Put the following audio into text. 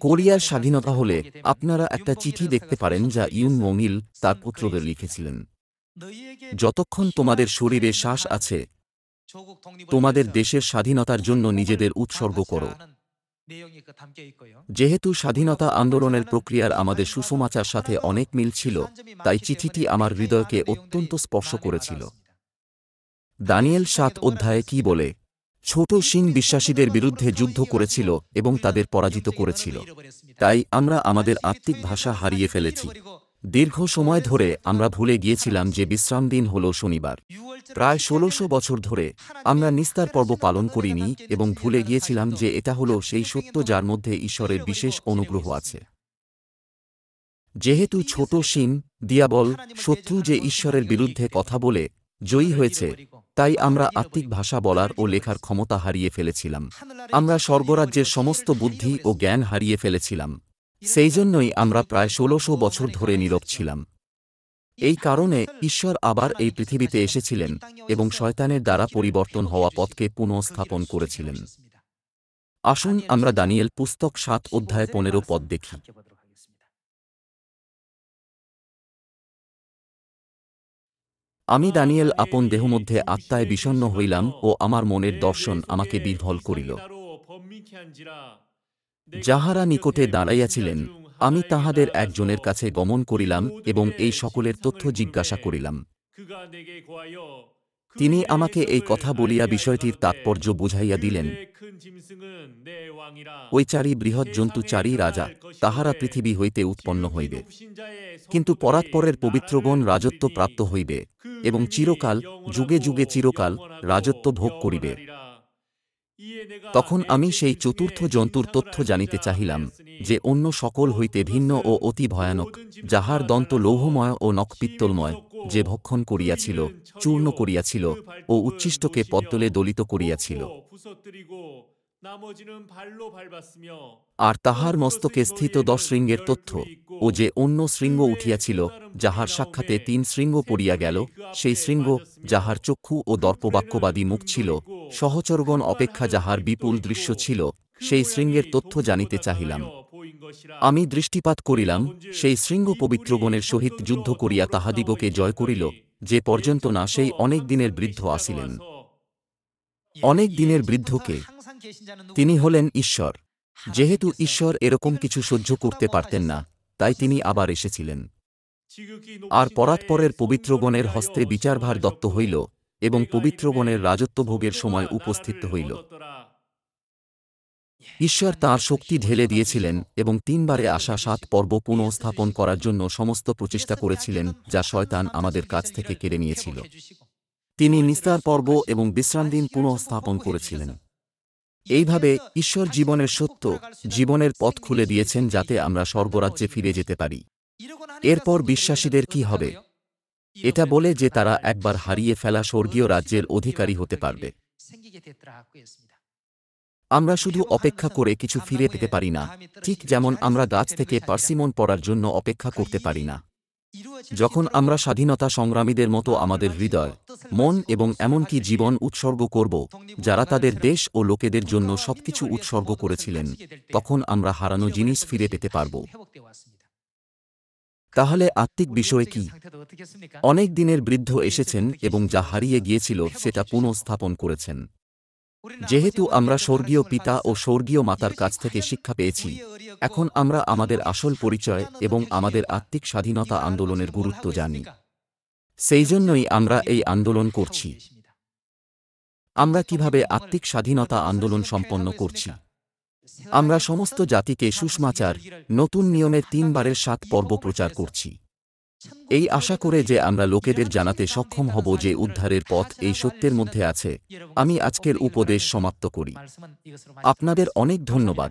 কোরিয়ার স্বাধীনতা হলে আপনারা একটা চিঠি দেখতে পারেন যা ইউন মঙিল তার পুত্রদের লিখেছিলেন। যতক্ষণ তোমাদের শরীরে শ্বাস আছে, তোমাদের দেশের স্বাধীনতার জন্য নিজেদের উৎসর্গ করো। যেহেতু স্বাধীনতা আন্দোলনের প্রক্রিয়ার আমাদের সুসমাচার সাথে অনেক মিল ছিল, তাই চিঠিটি আমার হৃদয়কে অত্যন্ত স্পর্শ করেছিল। দানিয়েল 7 অধ্যায়ে কি বলে? ছোট সিং বিশ্বাসীদের বিরুদ্ধে যুদ্ধ করেছিল এবং তাদের পরাজিত করেছিল। তাই আমরা আমাদের আত্মিক ভাষা হারিয়ে ফেলেছি। দীর্ঘ সময় ধরে আমরা ভুলে গিয়েছিলাম যে বিশ্রাম দিন হল শনিবার। প্রায় 1600 বছর ধরে আমরা নিস্তার পর্ব পালন করিনি এবং ভুলে গিয়েছিলাম যে এটা হল সেই সত্য যার মধ্যে ঈশ্বরের বিশেষ অনুগ্রহ আছে। যেহেতু ছোট সিং, দিয়াবল, শত্রু যে ঈশ্বরের বিরুদ্ধে কথা বলে জয়ী হয়েছে, তাই আমরা আত্মিক ভাষা বলার ও লেখার ক্ষমতা হারিয়ে ফেলেছিলাম। আমরা স্বর্গরাজ্যের সমস্ত বুদ্ধি ও জ্ঞান হারিয়ে ফেলেছিলাম। সেই জন্যই আমরা প্রায় 1600 বছর ধরে নীরব ছিলাম। এই কারণে ঈশ্বর আবার এই পৃথিবীতে এসেছিলেন এবং শয়তানের দ্বারা পরিবর্তন হওয়া পথকে পুনঃস্থাপন করেছিলেন। আসুন আমরা দানিয়েল পুস্তক 7 অধ্যায় 15 পদ দেখি। আমি দানিয়েল আপন দেহমধ্যে আত্মায় বিষণ্ণ হইলাম ও আমার মনের দর্শন আমাকে বিহ্বল করিল। যাহারা নিকটে দাঁড়াইয়াছিলেন, আমি তাহাদের একজনের কাছে গমন করিলাম এবং এই সকলের তথ্য জিজ্ঞাসা করিলাম। তিনি আমাকে এই কথা বলিয়া বিষয়টির তাৎপর্য বুঝাইয়া দিলেন। ওই 4টি বৃহৎ জন্তু 4টি রাজা, তাহারা পৃথিবী হইতে উৎপন্ন হইবে। কিন্তু পরাৎপরের পবিত্রগণ রাজত্ব প্রাপ্ত হইবে এবং চিরকাল, যুগে যুগে চিরকাল রাজত্ব ভোগ করিবে। তখন আমি সেই চতুর্থ জন্তুর তথ্য জানিতে চাহিলাম, যে অন্য সকল হইতে ভিন্ন ও অতি ভয়ানক, যাহার দন্ত লৌহময় ও নখ পিত্তলময়, যে ভক্ষণ করিয়াছিল, চূর্ণ করিয়াছিল ও উচ্ছিষ্টকে পদ্মলে দলিত করিয়াছিল। আর তাহার মস্তকে স্থিত 10 শৃঙ্গের তথ্য, ও যে অন্য শৃঙ্গ উঠিয়াছিল, যাহার সাক্ষাতে 3 শৃঙ্গ পড়িয়া গেল, সেই শৃঙ্গ, যাহার চক্ষু ও দর্পবাক্যবাদী মুখ ছিল, সহচরগণ অপেক্ষা যাহার বিপুল দৃশ্য ছিল, সেই শৃঙ্গের তথ্য জানিতে চাহিলাম। আমি দৃষ্টিপাত করিলাম, সেই শৃঙ্গ পবিত্রগণের সহিত যুদ্ধ করিয়া তাহাদিগকে জয় করিল, যে পর্যন্ত না সেই অনেক দিনের বৃদ্ধ আসিলেন। অনেক দিনের বৃদ্ধকে তিনি হলেন ঈশ্বর। যেহেতু ঈশ্বর এরকম কিছু সহ্য করতে পারতেন না, তাই তিনি আবার এসেছিলেন। আর পরাৎপরের পবিত্রগণের হস্তে বিচারভার দত্ত হইল এবং পবিত্রগণের রাজত্বভোগের সময় উপস্থিত হইল। ঈশ্বর তাঁর শক্তি ঢেলে দিয়েছিলেন এবং 3 বারে আসা 7 পর্ব পুনঃস্থাপন করার জন্য সমস্ত প্রচেষ্টা করেছিলেন, যা শয়তান আমাদের কাছ থেকে কেড়ে নিয়েছিল। তিনি নিস্তার পর্ব এবং বিশ্রামদিন পুনঃস্থাপন করেছিলেন। এইভাবে ঈশ্বর জীবনের সত্য, জীবনের পথ খুলে দিয়েছেন যাতে আমরা স্বর্গরাজ্যে ফিরে যেতে পারি। এরপর বিশ্বাসীদের কি হবে? এটা বলে যে তারা একবার হারিয়ে ফেলা স্বর্গীয় রাজ্যের অধিকারী হতে পারবে। আমরা শুধু অপেক্ষা করে কিছু ফিরে পেতে পারি না, ঠিক যেমন আমরা গাছ থেকে পার্সিমন পড়ার জন্য অপেক্ষা করতে পারি না। যখন আমরা স্বাধীনতা সংগ্রামীদের মতো আমাদের হৃদয়, মন এবং এমনকি জীবন উৎসর্গ করব, যারা তাদের দেশ ও লোকেদের জন্য সবকিছু উৎসর্গ করেছিলেন, তখন আমরা হারানো জিনিস ফিরে পেতে পারব। তাহলে আত্মিক বিষয় কি? অনেক দিনের বৃদ্ধ এসেছেন এবং যা হারিয়ে গিয়েছিল সেটা পুনঃস্থাপন করেছেন। যেহেতু আমরা স্বর্গীয় পিতা ও স্বর্গীয় মাতার কাছ থেকে শিক্ষা পেয়েছি, এখন আমরা আমাদের আসল পরিচয় এবং আমাদের আত্মিক স্বাধীনতা আন্দোলনের গুরুত্ব জানি। সেই জন্যই আমরা এই আন্দোলন করছি। আমরা কিভাবে আত্মিক স্বাধীনতা আন্দোলন সম্পন্ন করছি? আমরা সমস্ত জাতিকে সুসমাচার, নতুন নিয়মের 3 বারের 7 পর্ব প্রচার করছি। এই আশা করে যে আমরা লোকেদের জানাতে সক্ষম হব যে উদ্ধারের পথ এই সত্যের মধ্যে আছে, আমি আজকের উপদেশ সমাপ্ত করি। আপনাদের অনেক ধন্যবাদ।